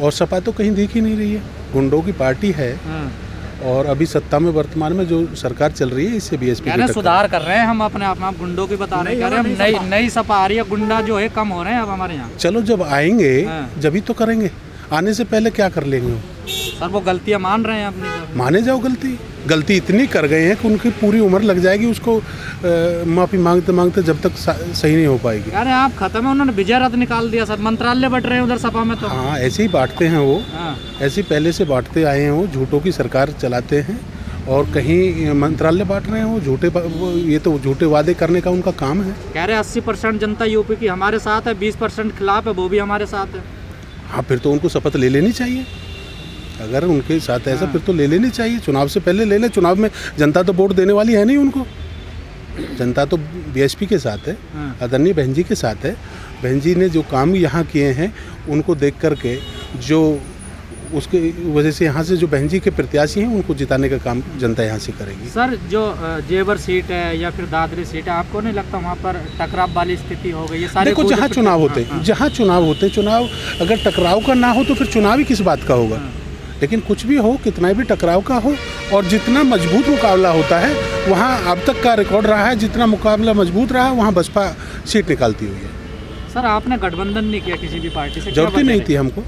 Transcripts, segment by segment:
और सपा तो कहीं दिख ही नहीं रही है, गुंडों की पार्टी है। और अभी सत्ता में वर्तमान में जो सरकार चल रही है इससे बीएसपी कह रहे सुधार कर रहे हैं हम अपने आप में, आप गुंडों की बता रहे हैं, कह रहे हैं हम नई सपा आ रही है, गुंडा जो है कम हो रहे हैं अब हमारे यहाँ। चलो जब आएंगे जब ही तो करेंगे, आने से पहले क्या कर लेंगे वो? सर वो गलतियाँ मान रहे हैं अपनी, माने जाओ गलती इतनी कर गए हैं कि उनकी पूरी उम्र लग जाएगी उसको माफ़ी मांगते मांगते, जब तक सही नहीं हो पाएगी। अरे आप खत्म है, उन्होंने विजय रथ निकाल दिया सर, मंत्रालय बट रहे हैं उधर सपा में तो। हाँ ऐसे ही बांटते हैं वो, ऐसे पहले से बांटते आए हैं वो, झूठों की सरकार चलाते हैं और कहीं मंत्रालय बांट रहे हैं वो ये तो झूठे वादे करने का उनका काम है। कह रहे 80% जनता यूपी की हमारे साथ है, 20% खिलाफ है, वो भी हमारे साथ है। हाँ फिर तो उनको शपथ ले लेनी चाहिए, अगर उनके साथ ऐसा फिर तो ले लेनी चाहिए, चुनाव से पहले ले लें। चुनाव में जनता तो वोट देने वाली है नहीं उनको, जनता तो बीएसपी के साथ है, आदरणीय बहन जी के साथ है। बहन जी ने जो काम यहाँ किए हैं उनको देख करके, जो उसके वजह से यहाँ से जो बहन जी के प्रत्याशी हैं उनको जिताने का काम जनता यहाँ से करेगी। सर जो जेवर सीट है या फिर दादरी सीट है, आपको नहीं लगता वहाँ पर टकराव वाली स्थिति हो गई है? सारे देखो जहाँ चुनाव होते हैं, चुनाव अगर टकराव का ना हो तो फिर चुनाव ही किस बात का होगा। लेकिन कुछ भी हो, कितना भी टकराव का हो, और जितना मजबूत मुकाबला होता है वहाँ अब तक का रिकॉर्ड रहा है, जितना मुकाबला मजबूत रहा वहाँ बसपा सीट निकालती हुई है। सर आपने गठबंधन नहीं किया किसी भी पार्टी से? जरूरत ही नहीं थी हमको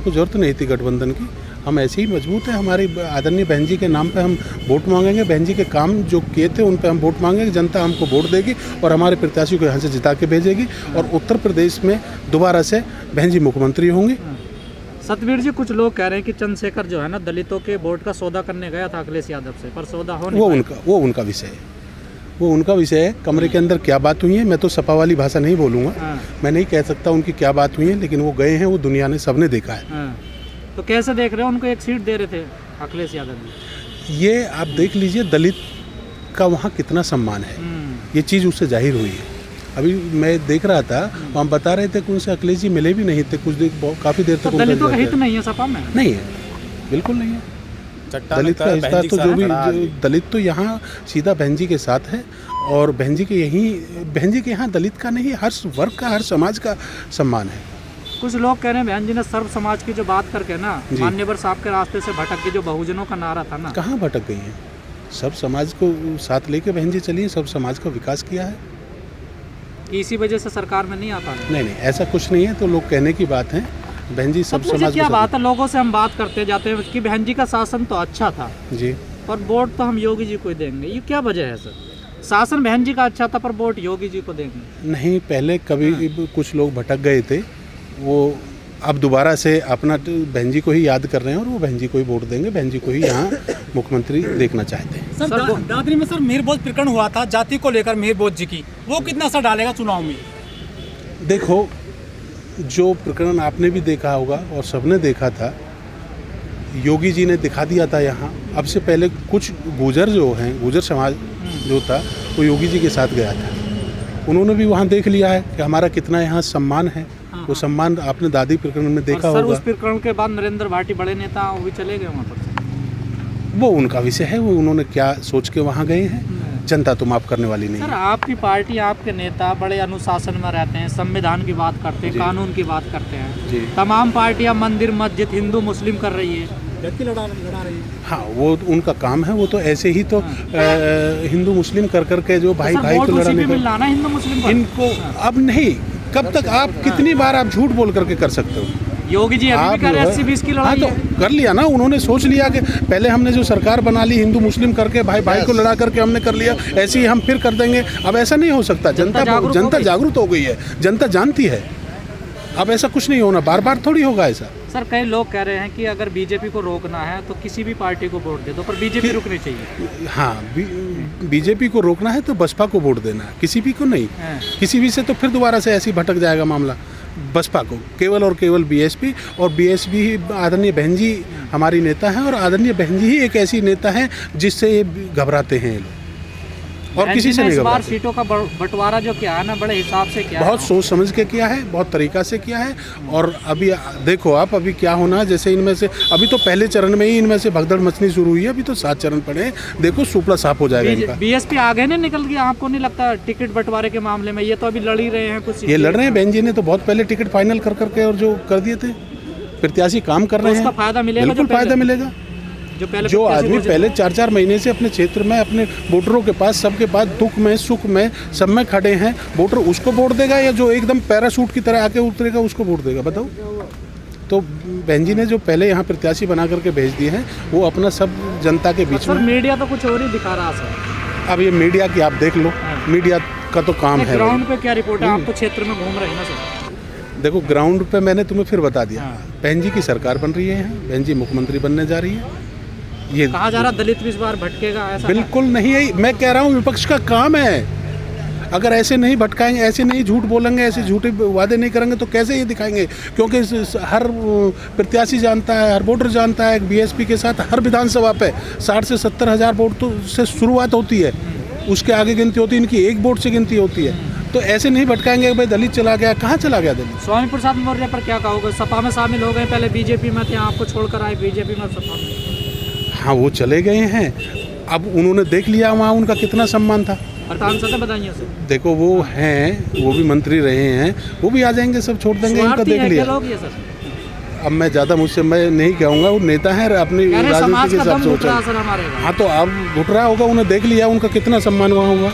जरूरत नहीं थी गठबंधन की, हम ऐसे ही मजबूत है। हमारी आदरणीय बहन जी के नाम पे हम वोट मांगेंगे, बहन जी के काम जो किए थे उन पे हम वोट मांगेंगे, जनता हमको वोट देगी और हमारे प्रत्याशी को यहाँ से जिता के भेजेगी और उत्तर प्रदेश में दोबारा से बहन जी मुख्यमंत्री होंगे। सतवीर जी, कुछ लोग कह रहे हैं कि चंद्रशेखर जो है ना दलितों के वोट का सौदा करने गया था अखिलेश यादव से, पर सौदा हो नहीं पाया। वो उनका विषय है। कमरे के अंदर क्या बात हुई है, मैं तो सपा वाली भाषा नहीं बोलूँगा, मैं नहीं कह सकता उनकी क्या बात हुई है, लेकिन वो गए हैं, वो दुनिया ने सबने देखा है। तो कैसे देख रहे हो, उनको एक सीट दे रहे थे अखिलेश यादव जी? ये आप देख लीजिए दलित का वहाँ कितना सम्मान है, ये चीज़ उससे जाहिर हुई है। अभी मैं देख रहा था, हम बता रहे थे कि उनसे अखिलेश जी मिले भी नहीं थे कुछ देर, काफ़ी देर तक। दलितों का हित नहीं है सपा में? नहीं है, बिल्कुल नहीं है। दलित का हिस्सा तो जो भी दलित तो यहाँ सीधा बहन जी के साथ है, और बहन जी के यहाँ दलित का नहीं, हर वर्ग का, हर समाज का सम्मान है। कुछ लोग कह रहे हैं बहन जी ने सर्व समाज की जो बात करके ना मान्यवर साहब के रास्ते से भटक के, जो बहुजनों का नारा था ना, कहाँ भटक गई है? सब समाज को साथ लेके बहन जी चली, सब समाज का विकास किया है। इसी वजह से सरकार में नहीं आता? नहीं, ऐसा कुछ नहीं है, तो लोग कहने की बात है। बहन जी सब समाज क्या बात है, लोगों से हम बात करते जाते हैं कि बहन जी का शासन तो अच्छा था जी, पर वोट तो हम योगी जी को ही देंगे, ये क्या वजह है सर? शासन बहन जी का अच्छा था पर वोट योगी जी को देंगे? नहीं, पहले कभी कुछ लोग भटक गए थे, वो अब दोबारा से अपना बहन जी को ही याद कर रहे हैं और वो बहन जी को ही वोट देंगे, बहन जी को ही यहाँ मुख्यमंत्री देखना चाहते हैं। सर दादरी में सर मीरबोझ प्रकरण हुआ था जाति को लेकर, मीरबोझ जी की, वो कितना असर डालेगा चुनाव में? देखो, जो प्रकरण आपने भी देखा होगा और सबने देखा था, योगी जी ने दिखा दिया था यहाँ। अब से पहले कुछ गुर्जर समाज जो था वो योगी जी के साथ गया था, उन्होंने भी वहाँ देख लिया है कि हमारा कितना यहाँ सम्मान है। वो सम्मान आपने दादी प्रकरण में देखा होगा। उस प्रकरण के बाद नरेंद्र भाटी बड़े नेता वो भी चले गए वहाँ पर। वो उनका विषय है, वो उन्होंने क्या सोच के वहाँ गए हैं, जनता तो माफ करने वाली नहीं। सर आपकी पार्टी, आपके नेता बड़े अनुशासन में रहते हैं, संविधान की बात करते हैं, कानून की बात करते हैं। तमाम पार्टियां मंदिर मस्जिद हिंदू मुस्लिम कर रही है, लड़ा रही है। हाँ, वो उनका काम है, वो तो ऐसे ही तो हिंदू मुस्लिम कर करके जो भाई भाई को लड़ाने का हिंदू मुस्लिम इनको अब नहीं, कब तक आप कितनी बार आप झूठ बोल करके कर सकते हो? योगी जी अभी भी कर रहे हैं 80-20 की लड़ाई। तो कर लिया ना, उन्होंने सोच लिया कि पहले हमने जो सरकार बना ली हिंदू मुस्लिम करके, भाई भाई को लड़ा करके हमने कर लिया, ऐसे ही हम फिर कर देंगे। अब ऐसा नहीं हो सकता, जनता जागरूक हो गई है, जनता जानती है, अब ऐसा कुछ नहीं होना, बार बार थोड़ी होगा ऐसा। सर कई लोग कह रहे हैं कि अगर बीजेपी को रोकना है तो किसी भी पार्टी को वोट दे दो, पर बीजेपी रुकनी चाहिए। हाँ, बीजेपी को रोकना है तो बसपा को वोट देना है, किसी भी को नहीं। किसी भी से तो फिर दोबारा से ऐसे ही भटक जाएगा मामला। बसपा को केवल और केवल बीएसपी, और बीएसपी ही आदरणीय बहन जी हमारी नेता हैं, और आदरणीय बहन जी ही एक ऐसी नेता है जिससे ये घबराते हैं लोग, और किसी से नहीं घबराते। सीटों का बंटवारा जो किया है ना, बड़े हिसाब से किया, बहुत सोच समझ के किया है, बहुत तरीका से किया है। और अभी देखो आप, अभी क्या होना, जैसे इनमें से अभी तो पहले चरण में ही इनमें से भगदड़ मचनी शुरू हुई है, अभी तो 7 चरण पड़े हैं, देखो सुपड़ा साफ हो जाएगा इनका। बीएसपी आगे नहीं निकल गया, आपको नहीं लगता टिकट बंटवारे के मामले में? ये तो अभी लड़ ही रहे हैं कुछ, ये लड़ रहे हैं, बहन जी ने तो बहुत पहले टिकट फाइनल कर करके और जो कर दिए थे, प्रत्याशी काम कर रहे उसका हैं, फायदा मिलेगा, बिल्कुल जो पहले- फायदा मिलेगा। जो पहले जो प्रत्याशी आदमी घोषित पहले 4-4 महीने से अपने क्षेत्र में अपने वोटरों के पास, सबके पास दुख में सुख में सब में खड़े हैं, वोटर उसको वोट देगा या जो एकदम पैराशूट की तरह आके उतरेगा उसको वोट देगा, बताओ। तो बहन जी ने जो पहले यहाँ प्रत्याशी बना करके भेज दिए हैं वो अपना सब जनता के बीच सर में। मीडिया तो कुछ और ही दिखा रहा है सर। अब ये मीडिया की आप देख लो, मीडिया का तो काम है। ग्राउंड पे क्या रिपोर्ट है? आप तो क्षेत्र में घूम रहे हैं ना सर। देखो ग्राउंड पे मैंने तुम्हें फिर बता दिया, हाँ। बहन जी की सरकार बन रही है यहाँ, बहन जी मुख्यमंत्री बनने जा रही है। ये कहा जा रहा दलित भी इस बार भटकेगा, ऐसा बिल्कुल नहीं है, मैं कह रहा हूँ विपक्ष का काम है। अगर ऐसे नहीं भटकाएंगे, ऐसे नहीं झूठ बोलेंगे, ऐसे झूठे वादे नहीं करेंगे तो कैसे ये दिखाएंगे? क्योंकि हर प्रत्याशी जानता है, हर वोटर जानता है बीएसपी के साथ हर विधानसभा पे 60 से 70 हज़ार वोट तो से शुरुआत होती है, उसके आगे गिनती होती है, इनकी एक वोट से गिनती होती है। तो ऐसे नहीं भटकाएंगे भाई दलित चला गया, कहाँ चला गया दलित? स्वामी प्रसाद मौर्य पर क्या कहोगे? सपा में शामिल हो गए, पहले बीजेपी में थे, आपको छोड़कर आए बीजेपी में, सपा में। हाँ वो चले गए हैं, अब उन्होंने देख लिया वहाँ उनका कितना सम्मान था। प्रधान सत्ता बताइए सर। देखो वो हैं, वो भी मंत्री रहे हैं, वो भी आ जाएंगे, सब छोड़ देंगे, इनका स्वार्थी देख है लिया। क्या लोग ये सर? अब मैं ज़्यादा मुझसे मैं नहीं कहूँगा, वो नेता है अपनी यानी राजनीति समाज के का हिसाब दम से घुट रहा सोचा। सर हमारे का। हाँ तो अब घुट रहा होगा, उन्हें देख लिया, उनका कितना सम्मान वहाँ हुआ।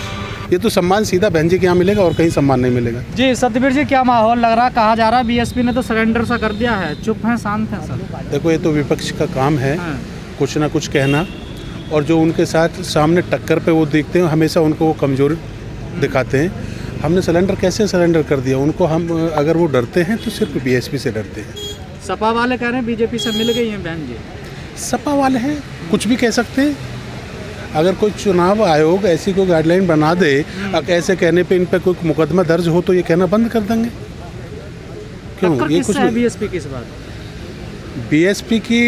ये तो सम्मान सीधा बहन जी के यहाँ मिलेगा और कहीं सम्मान नहीं मिलेगा। जी सत्यवीर जी, क्या माहौल लग रहा? कहा जा रहा है बीएसपी ने तो सरेंडर सा कर दिया है, चुप हैं, शांत हैं सर। देखो ये तो विपक्ष का काम है हाँ। कुछ ना कुछ कहना, और जो उनके साथ सामने टक्कर पे वो देखते हैं हमेशा उनको वो कमजोरी दिखाते हैं। हमने सरेंडर कैसे सरेंडर कर दिया उनको? हम अगर वो डरते हैं तो सिर्फ बीएसपी से डरते हैं। सपा वाले कह रहे हैं बीजेपी से मिल गई हैं बहन जी। सपा वाले हैं, कुछ भी कह सकते हैं। अगर कोई चुनाव आयोग ऐसी कोई गाइडलाइन बना दे, ऐसे कहने पे इन पे कोई मुकदमा दर्ज हो तो ये कहना बंद कर देंगे। क्यों? टक्कर ये किससे कुछ है बीएसपी की इस बार? बीएसपी की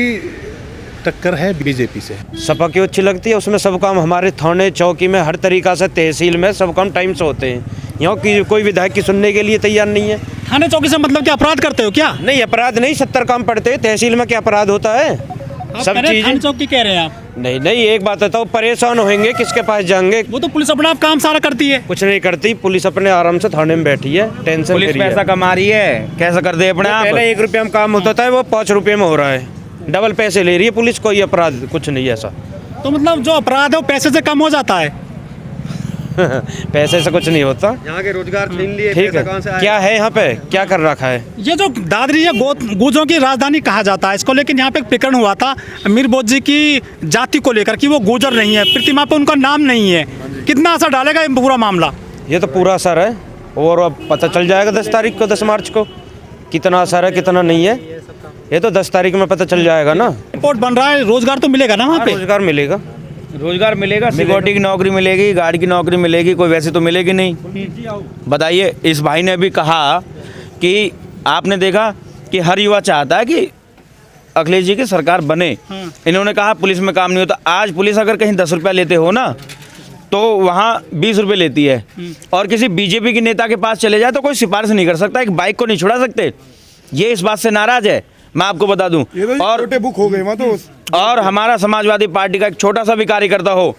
टक्कर है बीजेपी से। सपा क्यों अच्छी लगती है? उसमें सब काम हमारे थाने चौकी में हर तरीका से, तहसील में सब काम टाइम से होते हैं। यहाँ की कोई विधायक की सुनने के लिए तैयार नहीं है। थाने चौकी से मतलब क्या अपराध करते हो क्या? नहीं अपराध नहीं, 70 काम पड़ते हैं तहसील में, क्या अपराध होता है? आप सब कह रहे हैं थाने चीजें चौकी कह रहे हैं आप? नहीं नहीं, एक बात बताओ, परेशान होंगे किसके पास जाएंगे? वो तो पुलिस अपना आप काम सारा करती है। कुछ नहीं करती पुलिस, अपने आराम से थाने में बैठी है, टेंशन पुलिस फ्री है। पैसा कमा रही है, कैसा कर दे अपने आप। पहले 1 रुपये में काम होता था, वो 5 रुपये में हो रहा है, डबल पैसे ले रही है पुलिस। कोई अपराध कुछ नहीं ऐसा। तो मतलब जो अपराध है वो पैसे से कम हो जाता है। पैसे से कुछ नहीं होता। यहाँ के रोजगार छीन लिए, ठीक पैसा कहाँ से है, आया? क्या है यहाँ पे, क्या कर रखा है? ये जो दादरी है गुर्जरों की राजधानी कहा जाता है इसको, लेकिन यहाँ पे एक प्रकरण हुआ था मीर बोध जी की जाति को लेकर कि वो गुर्जर नहीं है, प्रतिमा पे उनका नाम नहीं है। कितना असर डालेगा ये पूरा मामला? ये तो पूरा असर है, और अब पता चल जाएगा 10 तारीख को, 10 मार्च को, कितना असर है कितना नहीं है। ये तो 10 तारीख में पता चल जाएगा ना। रिपोर्ट बन रहा है, रोजगार तो मिलेगा ना वहाँ पे? रोजगार मिलेगा, रोजगार मिलेगा, सिक्योरिटी की नौकरी मिलेगी, गार्ड की नौकरी मिलेगी, कोई वैसे तो मिलेगी नहीं। बताइए, इस भाई ने भी कहा कि आपने देखा कि हर युवा चाहता है कि अखिलेश जी की सरकार बने। इन्होंने कहा पुलिस में काम नहीं होता। आज पुलिस अगर कहीं 10 रुपया लेते हो ना तो वहाँ 20 रुपये लेती है, और किसी बीजेपी के नेता के पास चले जाए तो कोई सिफारिश नहीं कर सकता, एक बाइक को नहीं छुड़ा सकते। ये इस बात से नाराज है, मैं आपको बता दूं। और बुक हो गए वहाँ तो। और हमारा समाजवादी पार्टी का एक छोटा सा भी कार्यकर्ता हो,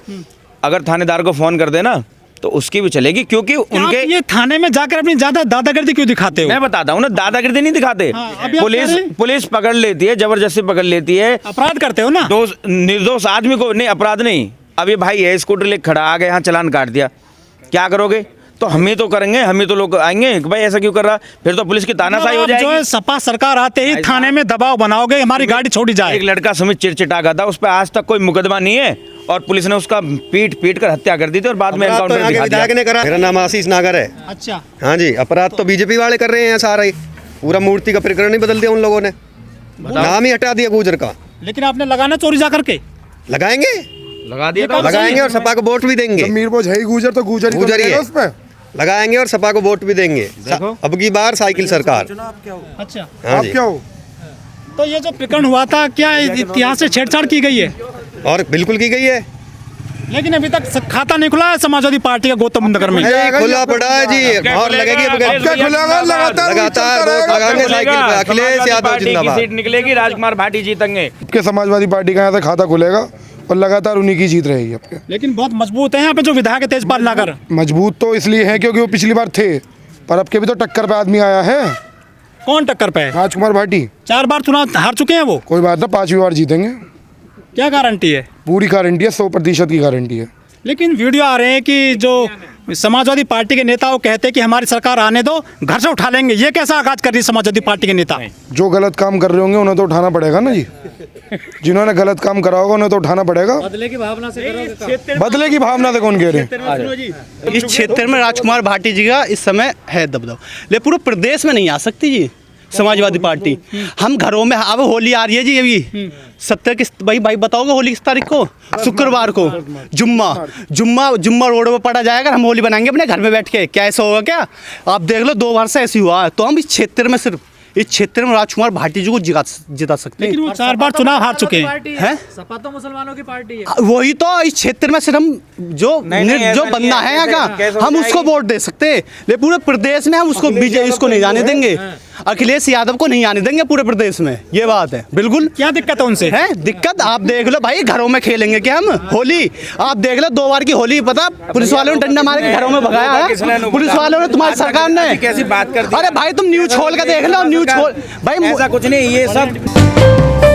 अगर थानेदार को फोन कर देना तो उसकी भी चलेगी, क्योंकि उनके ये थाने में जाकर अपनी ज्यादा दादागिरी क्यों दिखाते हो? मैं बताता हूँ ना, दादागिरी नहीं दिखाते। हाँ, अभी आप कह रहे हैं? पुलिस पकड़ लेती है, जबरदस्ती पकड़ लेती है, अपराध करते हो ना? निर्दोष आदमी को। नहीं, अपराध नहीं। अब ये भाई है, स्कूटर लेके खड़ा, आ गए यहाँ चलान काट दिया, क्या करोगे? तो हम ही तो करेंगे, हम ही तो लोग आएंगे कि भाई ऐसा क्यों कर रहा, फिर तो पुलिस की तानाशाही हो जो है जाएगी। सपा सरकार आते ही थाने में दबाव बनाओगे, हमारी गाड़ी छोड़ी जाए। एक लड़का सुमित चिड़चिटा था, उस पर आज तक कोई मुकदमा नहीं है, और पुलिस ने उसका पीट कर हत्या कर दी थी, और बाद में अपराध तो एनकाउंटर यहाँ के दिखा दिया। विधायक ने करा। मेरा नाम आशीष नागर है। अच्छा, हाँ जी, अपराध तो बीजेपी वाले कर रहे हैं सारा ही। पूरा मूर्ति का प्रकरण नहीं बदल दिया उन लोगों ने, नाम ही हटा दिया गुर्जर का। लेकिन आपने लगाना चोरी जा करके। लगाएंगे, लगा दिया था। लगाएंगे और सपा को वोट भी देंगे। मीर बोझ है ही गुजर तो गुजर गुजर ही है। उस पे लगाएंगे और सपा को वोट भी देंगे। अब की बार साइकिल सरकार। अच्छा, हाँ आप जी, क्या हो? तो ये जो प्रकरण हुआ था, क्या इतिहास से छेड़छाड़ की गई है? और बिल्कुल की गई है। लेकिन अभी तक खाता नहीं खुला है समाजवादी पार्टी का गौतम नगर में। नहीं, खुला पड़ा है जी, और लगेगी अब अखिलेश क्या खुलेगा? लगातार लगातार वोट लगाएंगे साइकिल पे। अखिलेश यादव की जिंदाबाद। सीट निकलेगी, राजकुमार भाटी जीतेंगे। आपके समाजवादी पार्टी का यहाँ से खाता खुलेगा और लगातार उन्हीं की जीत रहेगी आपके। लेकिन बहुत मजबूत है यहाँ पे जो विधायक है तेजपाल नागर। मजबूत तो इसलिए है क्योंकि वो पिछली बार थे, पर अब के भी तो टक्कर पे आदमी आया है, कौन टक्कर पे है? राजकुमार भाटी। 4 बार चुनाव हार चुके हैं वो, कोई बात ना, 5वीं बार जीतेंगे, क्या गारंटी है? पूरी गारंटी है, 100% की गारंटी है। लेकिन वीडियो आ रहे हैं कि जो समाजवादी पार्टी के नेता वो कहते हैं कि हमारी सरकार आने दो, घर से उठा लेंगे। ये कैसा आगाज कर रही है समाजवादी पार्टी के नेता? जो गलत काम कर रहे होंगे उन्हें तो उठाना पड़ेगा ना जी, जिन्होंने गलत काम करा होगा उन्हें तो उठाना पड़ेगा। बदले की भावना से करोगे? बदले की भावना से कौन कह रहे हैं? इस क्षेत्र में राजकुमार भाटी जी का इस समय है दबदबा, लेकिन पूरे प्रदेश में नहीं आ सकती जी समाजवादी पार्टी। हम घरों में, अब होली आ रही है जी, अभी 70 किस भाई बताओगे होली किस तारीख को? शुक्रवार को, जुम्मा रोड पर पड़ा जाएगा, हम होली बनाएंगे अपने घर में बैठ के, क्या ऐसा होगा क्या? आप देख लो 2 बार से ऐसे हुआ है। तो हम इस क्षेत्र में, सिर्फ इस क्षेत्र में राजकुमार भाटी जी को जिता सकते हैं। लेकिन वो 4 बार चुनाव हार चुके हैं। सपा तो मुसलमानों की पार्टी है। वही तो, इस क्षेत्र में सिर्फ हम जो बंदा है यहाँ का, हम उसको वोट दे सकते हैं, लेकिन पूरे प्रदेश में हम उसको बीजेपी उसको नहीं जाने देंगे, अखिलेश यादव को नहीं आने देंगे पूरे प्रदेश में। ये बात है बिल्कुल। क्या दिक्कत है उनसे? है दिक्कत, आप देख लो भाई, घरों में खेलेंगे क्या हम होली? आप देख लो 2 बार की होली, पता पुलिस वालों ने डंडा मार के घरों में भगाया है, पुलिस वालों ने, तुम्हारी सरकार ने। कैसी बात करती? अरे भाई तुम न्यूज खोल के देख लो, न्यूज खोल भाई, ऐसा कुछ नहीं, ये सब